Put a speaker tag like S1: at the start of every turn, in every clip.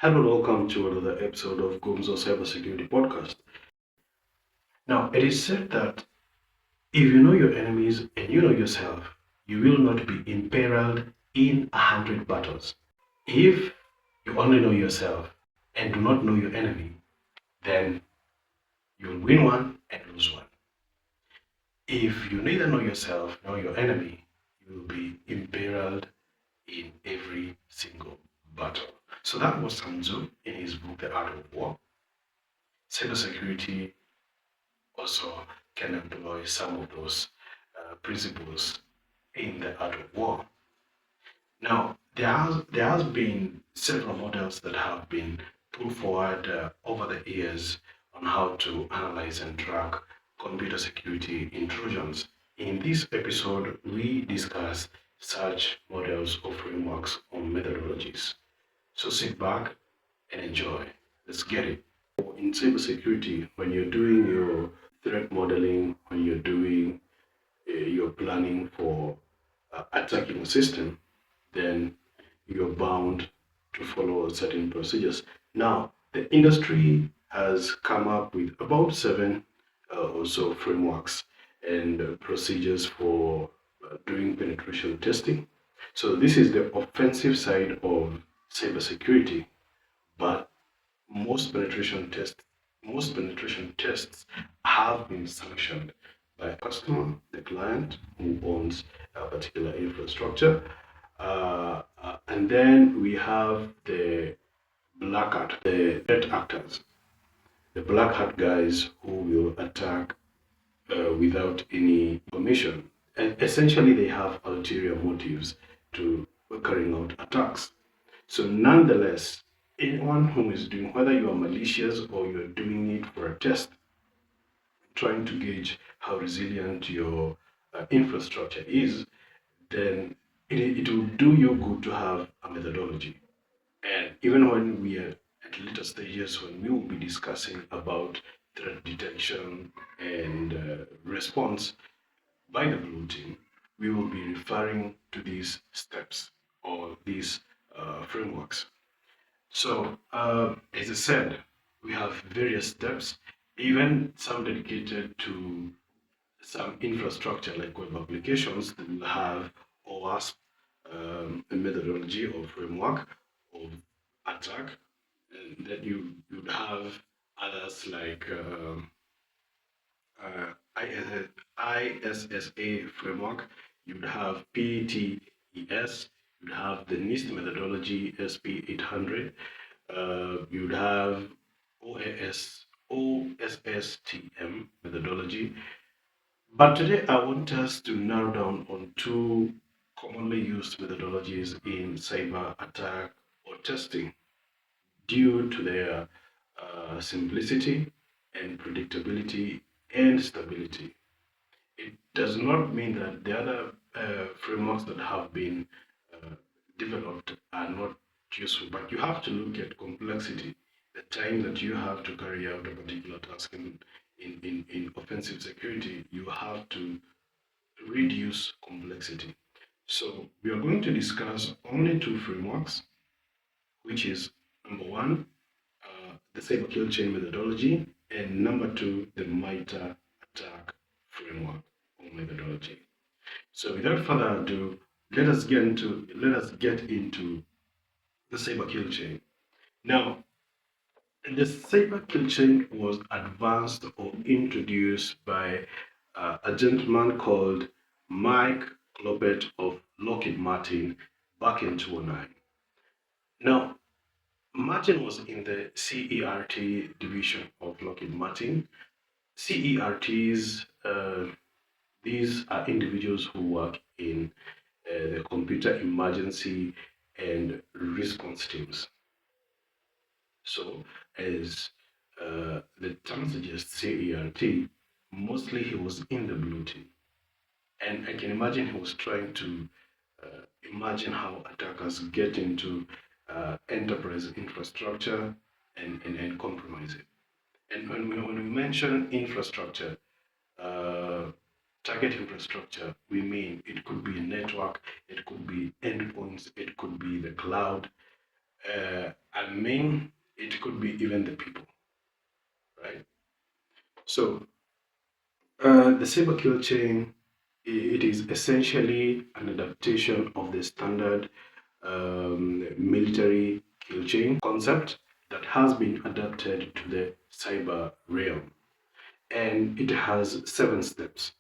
S1: Hello and welcome to another episode of Gumzo Cyber Security Podcast. Now, it is said that if you know your enemies and you know yourself, you will not be imperiled in 100 battles. If you only know yourself and do not know your enemy, then you'll win one and lose one. If you neither know yourself nor your enemy, you will be imperiled in every single battle. So that was Sun Tzu in his book, The Art of War. Cybersecurity also can employ some of those principles in the art of war. Now, there has been several models that have been put forward over the years on how to analyze and track computer security intrusions. In this episode, we discuss such models or frameworks or methodologies. So sit back and enjoy. Let's get it. In cybersecurity, when you're doing your threat modeling, when you're doing your planning for attacking a system, then you're bound to follow certain procedures. Now, the industry has come up with about seven or so frameworks and procedures for doing penetration testing. So this is the offensive side of cybersecurity, but most penetration tests most penetration tests have been sanctioned by a customer, the client who owns a particular infrastructure. And then we have the black hat, the threat actors, the black hat guys who will attack without any permission. And essentially, they have ulterior motives to carrying out attacks. So, nonetheless, anyone who is doing, whether you are malicious or you're doing it for a test, trying to gauge how resilient your infrastructure is, then it will do you good to have a methodology. And even when we are at later stages, when we will be discussing about threat detection and response by the blue team, we will be referring to these steps or these frameworks. So, as I said, we have various steps, even some dedicated to some infrastructure like web applications that will have OWASP, a methodology or framework of attack. And then you would have others like ISSA framework, you would have PTES, you'd have the NIST methodology SP800, you would have OSSTM methodology. But today I want us to narrow down on two commonly used methodologies in cyber attack or testing due to their simplicity and predictability and stability. It does not mean that the other frameworks that have been uh, developed are not useful, but you have to look at complexity, the time that you have to carry out a particular task in offensive security, you have to reduce complexity. So we are going to discuss only two frameworks, which is number one, the cyber kill chain methodology, and number two, the Mitre attack framework or methodology. So without further ado, let us get into the cyber kill chain. Now, the cyber kill chain was advanced or introduced by a gentleman called Mike Clobet of Lockheed Martin back in 2009. Now, Martin was in the CERT division of Lockheed Martin. CERTs, these are individuals who work in the computer emergency and response teams. So, as the term suggests, CERT, mostly he was in the blue team. And I can imagine he was trying to imagine how attackers get into enterprise infrastructure and compromise it. And when we mention infrastructure, uh, target infrastructure, we mean it could be a network, it could be endpoints, it could be the cloud, admin, it could be even the people, right? So the cyber kill chain, it is essentially an adaptation of the standard military kill chain concept that has been adapted to the cyber realm. And it has 7 steps.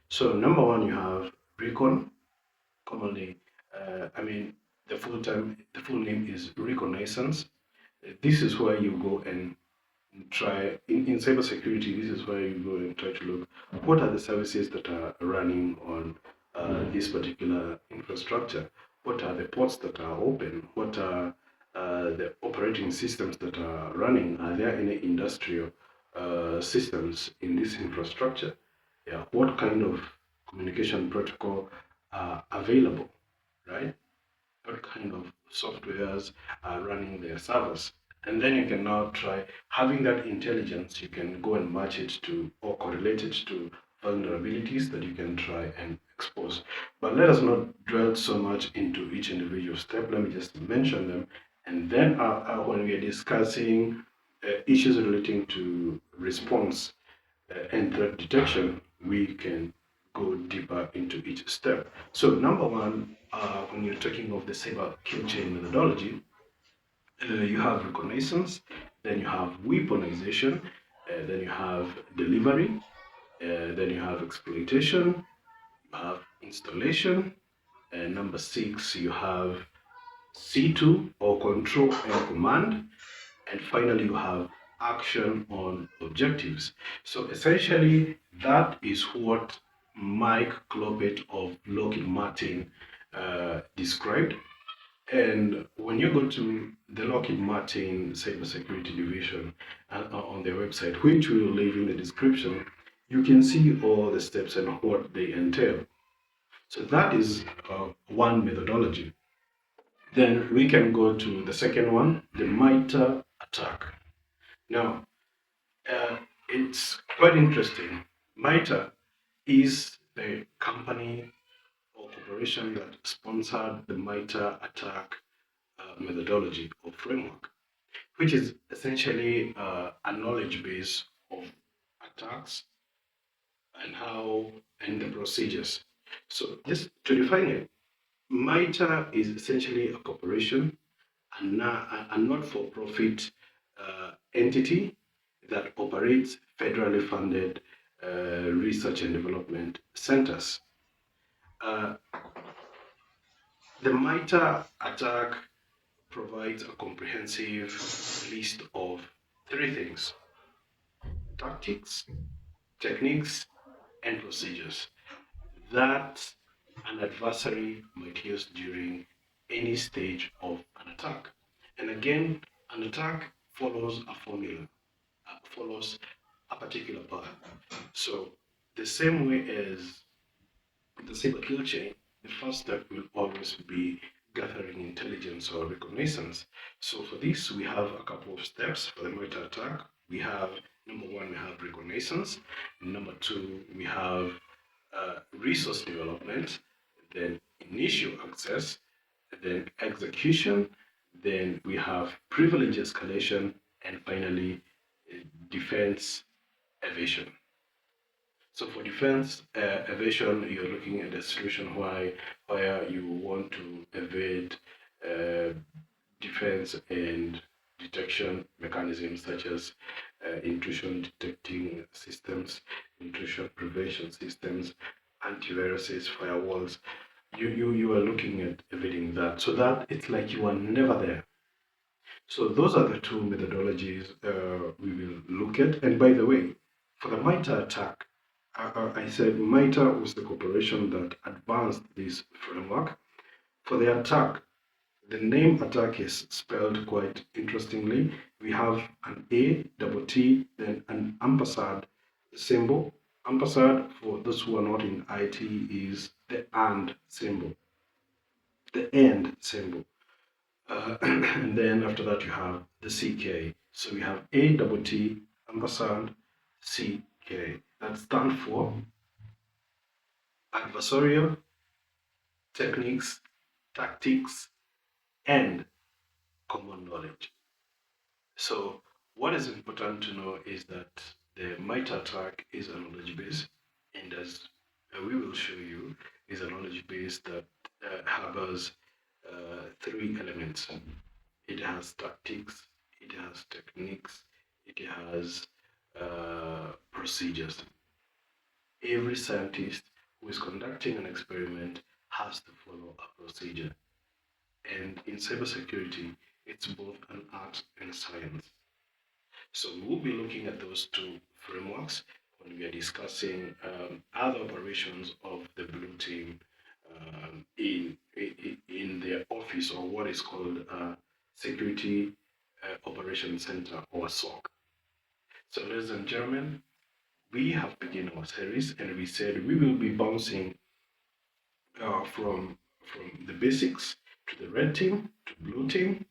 S1: So number one, you have recon, commonly, I mean, the full name is reconnaissance. This is where you go and try in cybersecurity. This is where you go and try to look what are the services that are running on this particular infrastructure. What are the ports that are open? What are the operating systems that are running? Are there any industrial systems in this infrastructure? Yeah, what kind of communication protocol are available, right? What kind of softwares are running their servers. And then you can now try having that intelligence, you can go and match it to or correlate it to vulnerabilities that you can try and expose. But let us not dwell so much into each individual step. Let me just mention them. And then when we are discussing issues relating to response and threat detection, we can go deeper into each step. So, number one, when you're talking of the cyber kill chain methodology, you have reconnaissance, then you have weaponization, then you have delivery, then you have exploitation, you have installation, and number six, you have C2 or control and command, and finally you have action on objectives. So essentially, that is what Mike Clopet of Lockheed Martin described. And when you go to the Lockheed Martin Cybersecurity Division on their website, which we will leave in the description, you can see all the steps and what they entail. So that is one methodology. Then we can go to the second one, the Mitre attack. Now, it's quite interesting. Mitre is the company or corporation that sponsored the Mitre attack methodology or framework, which is essentially a knowledge base of attacks and how and the procedures. So, just to define it, Mitre is essentially a corporation, a not-for-profit entity that operates federally funded research and development centers. Uh, the Mitre attack provides a comprehensive list of 3 things: tactics, techniques, and procedures that an adversary might use during any stage of an attack. And again, an attack follows a formula, follows a particular path. So, the same way as the cyber kill chain, the first step will always be gathering intelligence or reconnaissance. So, for this, we have a couple of steps for the Mitre attack. We have number one, we have reconnaissance. Number two, we have resource development, then initial access, then execution, then we have privilege escalation, and finally defense evasion. So for defense evasion, you're looking at a situation where you want to evade uh, defense and detection mechanisms such as intrusion detecting systems, intrusion prevention systems, antiviruses, firewalls. You are looking at evading that, so that it's like you are never there. So those are the two methodologies we will look at. And by the way, for the Mitre attack, I said Mitre was the corporation that advanced this framework. For the attack, the name attack is spelled quite interestingly. We have an A, double T, then an ampersand symbol. Ampersand, for those who are not in IT, is the and symbol, the and symbol. And then after that, you have the CK. So we have A, double T, ampersand, CK. That stands for adversarial techniques, tactics, and common knowledge. So what is important to know is that the Mitre attack is a knowledge base, and as we will show you, is a knowledge base that harbors three elements. It has tactics, it has techniques, it has procedures. Every scientist who is conducting an experiment has to follow a procedure. And in cybersecurity, it's both an art and a science. So we'll be looking at those two frameworks when we are discussing other operations of the blue team in their office, or what is called Security Operations Center, or SOC. So ladies and gentlemen, we have begun our series, and we said we will be bouncing from the basics to the red team to blue team,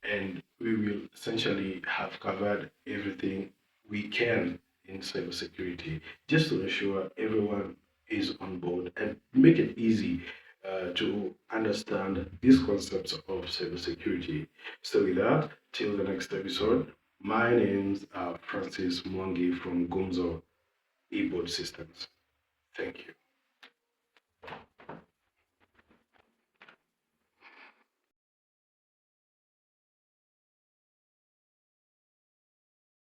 S1: and we will essentially have covered everything we can in cybersecurity, just to ensure everyone is on board and make it easy to understand these concepts of cybersecurity. So with that, till the next episode, my name's Francis Mwangi from Gumzo Systems. Thank you.